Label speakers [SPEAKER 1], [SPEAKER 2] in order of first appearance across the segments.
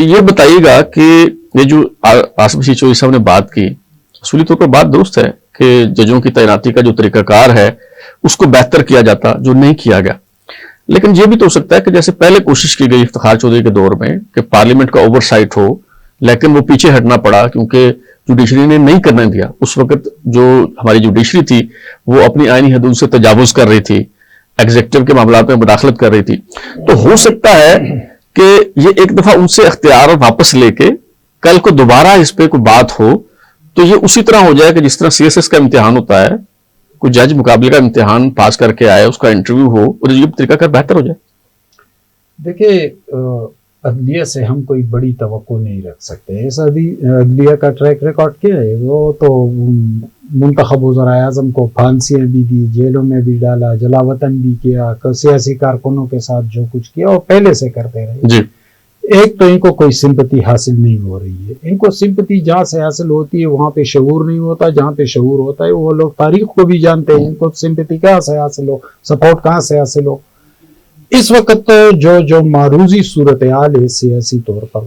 [SPEAKER 1] یہ بتائیے گا کہ یہ جو آصف مشیر چودھری صاحب نے بات کی، اصولی طور پر بات درست ہے کہ ججوں کی تعیناتی کا جو طریقہ کار ہے اس کو بہتر کیا جاتا، جو نہیں کیا گیا. لیکن یہ بھی تو ہو سکتا ہے کہ جیسے پہلے کوشش کی گئی افتخار چودھری کے دور میں کہ پارلیمنٹ کا اوور سائٹ ہو، لیکن وہ پیچھے ہٹنا پڑا کیونکہ جوڈیشری نے نہیں کرنے دیا. اس وقت جو ہماری جوڈیشری تھی وہ اپنی آئینی حدود سے تجاوز کر رہی تھی، ایگزیکٹو کے معاملات میں مداخلت کر رہی تھی. تو ہو سکتا ہے کہ یہ ایک دفعہ ان سے اختیار واپس لے کے کل کو دوبارہ اس پہ کوئی بات ہو تو یہ اسی طرح ہو جائے کہ جس طرح سی ایس ایس کا امتحان ہوتا ہے، کوئی جج مقابلے کا امتحان پاس کر کے آئے، اس کا انٹرویو ہو اور یہ طریقہ کار بہتر ہو جائے.
[SPEAKER 2] دیکھیے عدلیہ سے ہم کوئی بڑی توقع نہیں رکھ سکتے. ایسا بھی عدلیہ کا ٹریک ریکارڈ کیا ہے، وہ تو منتخب وزرائے اعظم کو پھانسیاں بھی دی، جیلوں میں بھی ڈالا، جلا وطن بھی کیا، سیاسی کارکنوں کے ساتھ جو کچھ کیا وہ پہلے سے کرتے رہے.
[SPEAKER 1] جی
[SPEAKER 2] ایک تو ان کو کوئی سمپتی حاصل نہیں ہو رہی ہے. ان کو سمپتی جہاں سے حاصل ہوتی ہے وہاں پہ شعور نہیں ہوتا، جہاں پہ شعور ہوتا ہے وہ لوگ تاریخ کو بھی جانتے ہیں. ان کو سمپتی کہاں سے حاصل ہو، سپورٹ کہاں سے حاصل ہو. اس وقت جو معروضی صورتحال ہے سیاسی طور پر،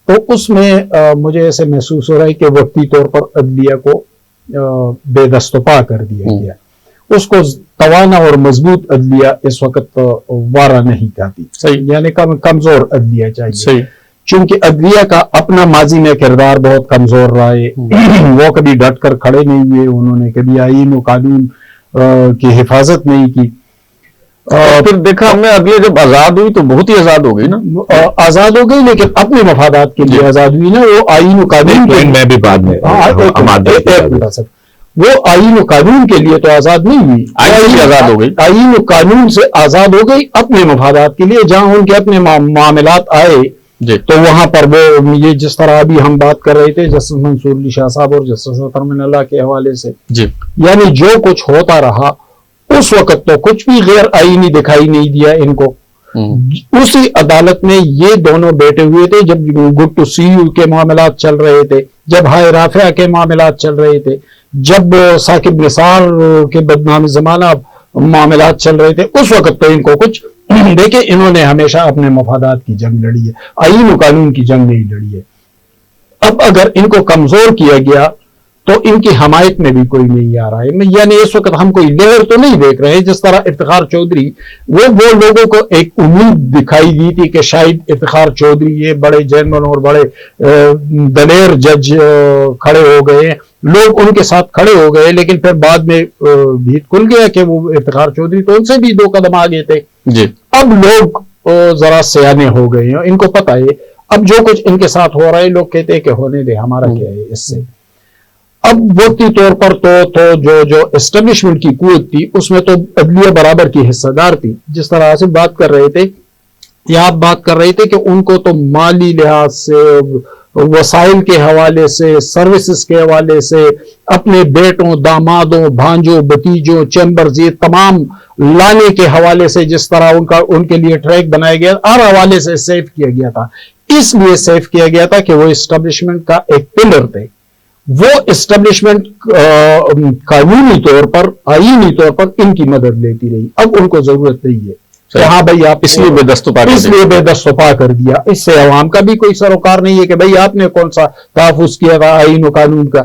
[SPEAKER 2] تو اس میں مجھے ایسے محسوس ہو رہا ہے کہ وقتی طور پر عدلیہ کو بے دست و پا کر دیا گیا. اس کو توانا اور مضبوط عدلیہ اس وقت وارہ نہیں کرتی. یعنی کمزور عدلیہ چاہیے. چونکہ عدلیہ کا اپنا ماضی میں کردار بہت کمزور رہا ہے. وہ کبھی ڈٹ کر کھڑے نہیں ہوئے، انہوں نے کبھی آئین و قانون کی حفاظت نہیں کی.
[SPEAKER 1] پھر دیکھا ہم نے عدلیہ جب آزاد ہوئی تو بہت ہی آزاد ہو گئی نا.
[SPEAKER 2] آزاد ہو گئی لیکن اپنے مفادات کے لیے آزاد ہوئی نا. وہ آئین و قانون
[SPEAKER 3] میں بھی بعد میں
[SPEAKER 2] وہ آئین و قانون کے لیے تو آزاد نہیں ہوئی،
[SPEAKER 1] آزاد ہو گئی.
[SPEAKER 2] آئین و قانون سے آزاد ہو گئی اپنے مفادات کے لیے. جہاں ان کے اپنے معاملات آئے تو وہاں پر وہ یہ جس طرح ابھی ہم بات کر رہے تھے جسٹس منصور علی شاہ صاحب اور جسٹس اطہر من اللہ کے حوالے سے، یعنی جو کچھ ہوتا رہا اس وقت تو کچھ بھی غیر آئینی دکھائی نہیں دیا ان کو. اسی عدالت میں یہ دونوں بیٹھے ہوئے تھے جب گڈ ٹو سی یو کے معاملات چل رہے تھے، جب ہائے رافعہ کے معاملات چل رہے تھے، جب ثاقب نثار کے بدنام زمانہ معاملات چل رہے تھے. اس وقت تو ان کو کچھ دیکھیں، انہوں نے ہمیشہ اپنے مفادات کی جنگ لڑی ہے، آئین و قانون کی جنگ نہیں لڑی ہے. اب اگر ان کو کمزور کیا گیا تو ان کی حمایت میں بھی کوئی نہیں آ رہا ہے. یعنی اس وقت ہم کوئی لہر تو نہیں دیکھ رہے. جس طرح افتخار چودھری وہ لوگوں کو ایک امید دکھائی دی تھی کہ شاید افتخار چودھری یہ بڑے جرمن اور بڑے دلیر جج کھڑے ہو گئے، لوگ ان کے ساتھ کھڑے ہو گئے. لیکن پھر بعد میں بھیت کھل گیا کہ وہ افتخار چودھری تو ان سے بھی 2 قدم آگے تھے. اب لوگ ذرا سیانے ہو گئے ہیں، ان کو پتہ ہے اب جو کچھ ان کے ساتھ ہو رہا ہے. لوگ کہتے ہیں کہ ہونے دے، ہمارا کیا ہے اس سے. اب وقتی طور پر تو جو اسٹیبلشمنٹ کی قوت تھی اس میں تو عدلیہ برابر کی حصہ دار تھی. جس طرح سے بات کر رہے تھے یا آپ بات کر رہے تھے کہ ان کو تو مالی لحاظ سے، وسائل کے حوالے سے، سروسز کے حوالے سے، اپنے بیٹوں، دامادوں، بھانجوں، بتیجوں، چیمبرز، یہ تمام لانے کے حوالے سے جس طرح ان کے لیے ٹریک بنایا گیا، ہر حوالے سے سیف کیا گیا تھا. اس لیے سیف کیا گیا تھا کہ وہ اسٹیبلشمنٹ کا ایک پلر تھے. وہ اسٹیبلشمنٹ قانونی طور پر، آئینی طور پر ان کی مدد لیتی رہی. اب ان کو ضرورت نہیں ہے کہ ہاں بھائی آپ
[SPEAKER 1] اس لیے بے دست
[SPEAKER 2] و پا کر دیا. اس سے عوام کا بھی کوئی سروکار نہیں ہے کہ بھئی آپ نے کون سا تحفظ کیا تھا آئین و قانون کا.